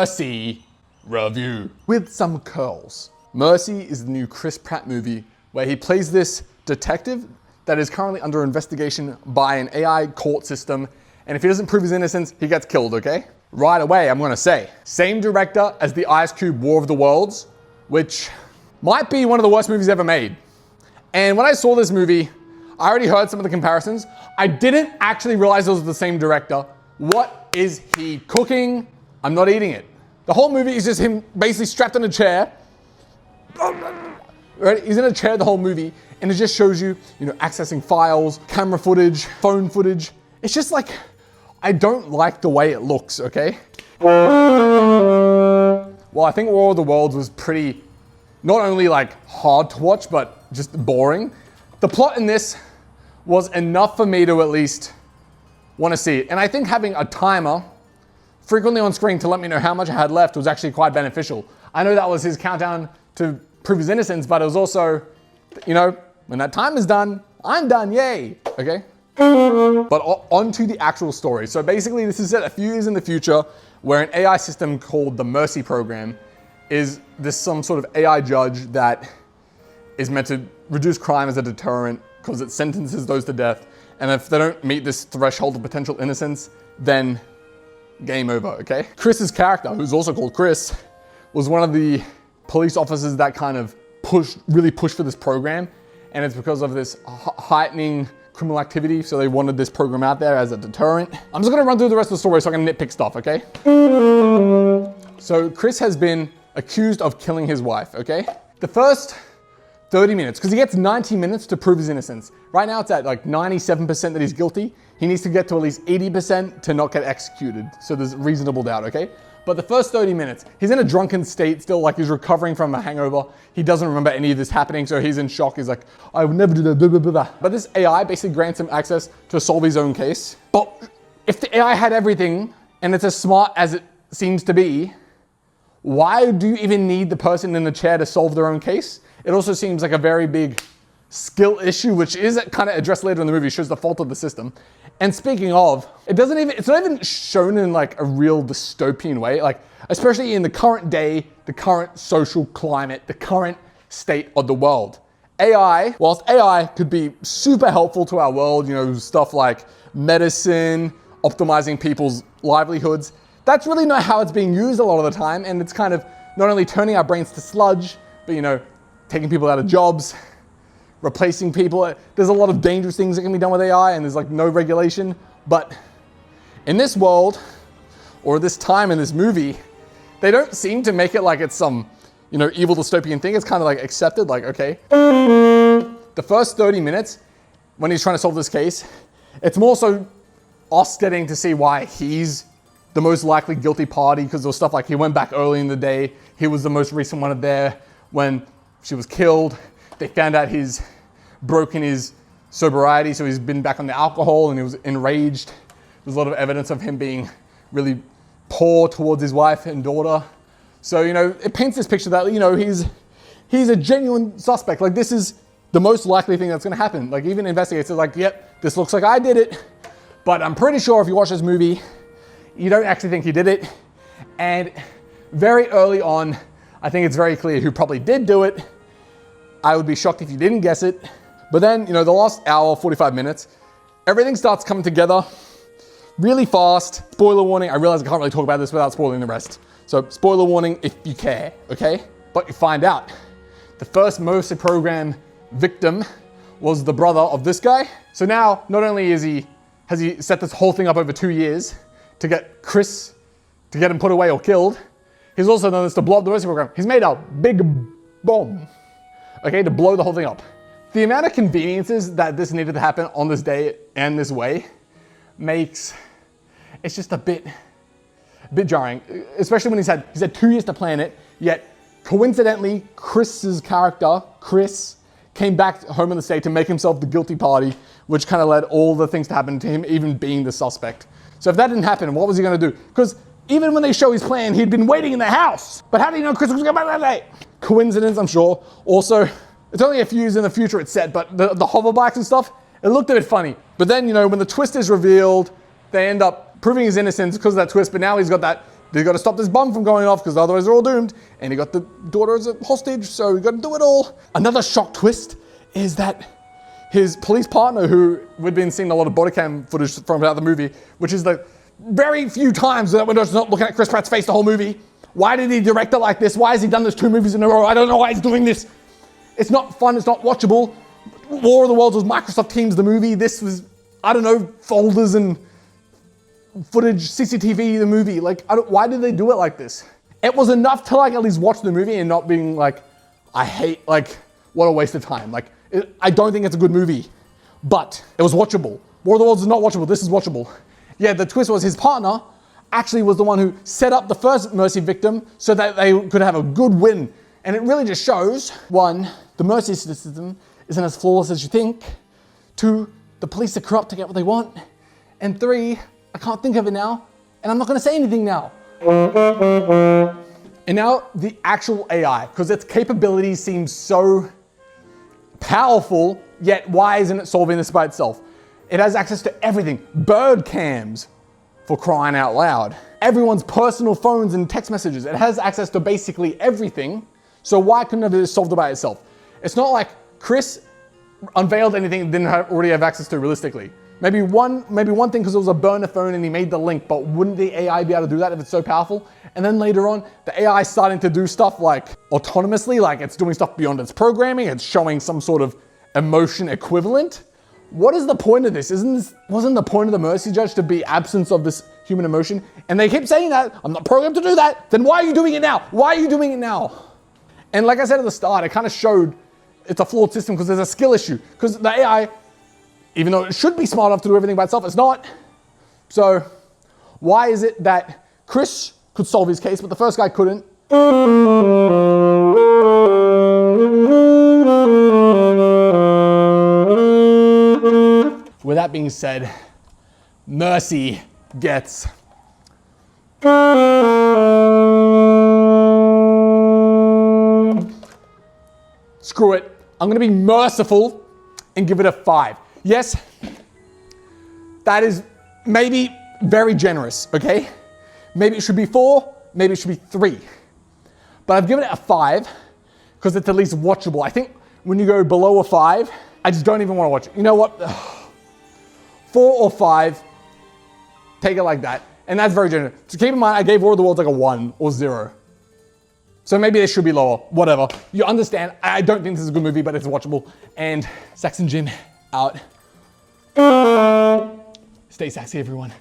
Mercy review with some curls. Mercy is the new Chris Pratt movie where he plays this detective that is currently under investigation by an AI court system, and if he doesn't prove his innocence, he gets killed, okay? Right away, I'm gonna say, same director as the Ice Cube War of the Worlds, which might be one of the worst movies ever made. And when I saw this movie, I already heard some of the comparisons. I didn't actually realize it was the same director. What is he cooking? I'm not eating it. The whole movie is just him basically strapped in a chair. Right? He's in a chair the whole movie, and it just shows you, accessing files, camera footage, phone footage. It's just like, I don't like the way it looks, okay? Well, I think War of the Worlds was pretty, not only like hard to watch, but just boring. The plot in this was enough for me to at least want to see it. And I think having a timer frequently on screen to let me know how much I had left was actually quite beneficial. I know that was his countdown to prove his innocence, but it was also, when that time is done, I'm done, yay, okay? But on to the actual story. So basically this is set a few years in the future where an AI system called the Mercy program is some sort of AI judge that is meant to reduce crime as a deterrent because it sentences those to death. And if they don't meet this threshold of potential innocence, then game over, okay? Chris's character, who's also called Chris, was one of the police officers that kind of really pushed for this program. And it's because of this heightening criminal activity, so they wanted this program out there as a deterrent. I'm just gonna run through the rest of the story so I can nitpick stuff, okay? So Chris has been accused of killing his wife, okay? The first 30 minutes, because he gets 90 minutes to prove his innocence. Right now it's at like 97% that he's guilty. He needs to get to at least 80% to not get executed. So there's reasonable doubt, okay? But the first 30 minutes, he's in a drunken state still, like he's recovering from a hangover. He doesn't remember any of this happening, so he's in shock. He's like, I would never do that, blah, blah, blah, blah. But this AI basically grants him access to solve his own case. But if the AI had everything, and it's as smart as it seems to be, why do you even need the person in the chair to solve their own case? It also seems like a very big skill issue, which is kind of addressed later in the movie, shows the fault of the system. And speaking of, it's not even shown in like a real dystopian way, like especially in the current day, the current social climate, the current state of the world. AI, whilst AI could be super helpful to our world, stuff like medicine, optimizing people's livelihoods, that's really not how it's being used a lot of the time. And it's kind of not only turning our brains to sludge, but taking people out of jobs, replacing people. There's a lot of dangerous things that can be done with AI, and there's like no regulation. But in this world, or this time in this movie, they don't seem to make it like it's some, evil dystopian thing. It's kind of like accepted, like, okay. The first 30 minutes, when he's trying to solve this case, it's more so us getting to see why he's the most likely guilty party, because there was stuff like he went back early in the day. He was the most recent one there when she was killed. They found out he's broken his sobriety, so he's been back on the alcohol and he was enraged. There's a lot of evidence of him being really poor towards his wife and daughter. So, it paints this picture that, he's a genuine suspect. Like, this is the most likely thing that's gonna happen. Like, even investigators are like, yep, this looks like I did it. But I'm pretty sure if you watch this movie, you don't actually think he did it. And very early on, I think it's very clear who probably did do it. I would be shocked if you didn't guess it. But then, the last hour, 45 minutes, everything starts coming together really fast. Spoiler warning, I realize I can't really talk about this without spoiling the rest. So spoiler warning if you care, okay? But you find out the first Mercy program victim was the brother of this guy. So now, not only has he set this whole thing up over 2 years to get Chris, to get him put away or killed, he's also done this to blow up the Mercy program. He's made a big bomb, okay, to blow the whole thing up. The amount of conveniences that this needed to happen on this day and this way it's just a bit jarring, especially when he's had 2 years to plan it, yet coincidentally, Chris's character, Chris, came back home in the state to make himself the guilty party, which kind of led all the things to happen to him even being the suspect. So if that didn't happen, what was he gonna do? Because even when they show his plan, he'd been waiting in the house. But how do you know Chris was gonna come back that day? Coincidence, I'm sure. Also, it's only a few years in the future it's set, but the hoverbikes and stuff, it looked a bit funny. But then, when the twist is revealed, they end up proving his innocence because of that twist, but now he's got that They got to stop this bomb from going off because otherwise they're all doomed. And he got the daughter as a hostage, so he got to do it all. Another shock twist is that his police partner, who we'd been seeing a lot of body cam footage from throughout the movie, which is the very few times that we're just not looking at Chris Pratt's face the whole movie. Why did he direct it like this? Why has he done this 2 movies in a row? I don't know why he's doing this. It's not fun, it's not watchable. War of the Worlds was Microsoft Teams, the movie. This was, I don't know, folders and footage, CCTV, the movie. Like, why did they do it like this? It was enough to like at least watch the movie and not being like, I hate, like, what a waste of time. Like, I don't think it's a good movie, but it was watchable. War of the Worlds is not watchable, this is watchable. Yeah, the twist was his partner actually was the one who set up the first Mercy victim so that they could have a good win. And it really just shows, 1, the Mercy system isn't as flawless as you think. 2, the police are corrupt to get what they want. And 3, I can't think of it now, and I'm not gonna say anything now. And now the actual AI, because its capabilities seem so powerful, yet why isn't it solving this by itself? It has access to everything. Bird cams, for crying out loud. Everyone's personal phones and text messages. It has access to basically everything. So why couldn't it have just solved it by itself? It's not like Chris unveiled anything it didn't already have access to realistically. Maybe one thing because it was a burner phone and he made the link, but wouldn't the AI be able to do that if it's so powerful? And then later on, the AI is starting to do stuff like autonomously, like it's doing stuff beyond its programming, it's showing some sort of emotion equivalent. What is the point of this? Wasn't the point of the Mercy Judge to be absence of this human emotion? And they keep saying that, I'm not programmed to do that, then why are you doing it now? Why are you doing it now? And like I said at the start, it kind of showed it's a flawed system because there's a skill issue. Because the AI, even though it should be smart enough to do everything by itself, it's not. So why is it that Chris could solve his case, but the first guy couldn't? With that being said, Mercy gets screw it. I'm gonna be merciful and give it a 5. Yes, that is maybe very generous, okay? Maybe it should be 4, maybe it should be 3. But I've given it a 5 because it's at least watchable. I think when you go below a 5, I just don't even want to watch it. You know what? 4 or 5, take it like that. And that's very generous. So keep in mind, I gave War of the Worlds like a 1 or 0. So maybe it should be lower, whatever. You understand, I don't think this is a good movie, but it's watchable. And Saxon Jim out. Stay sassy, everyone.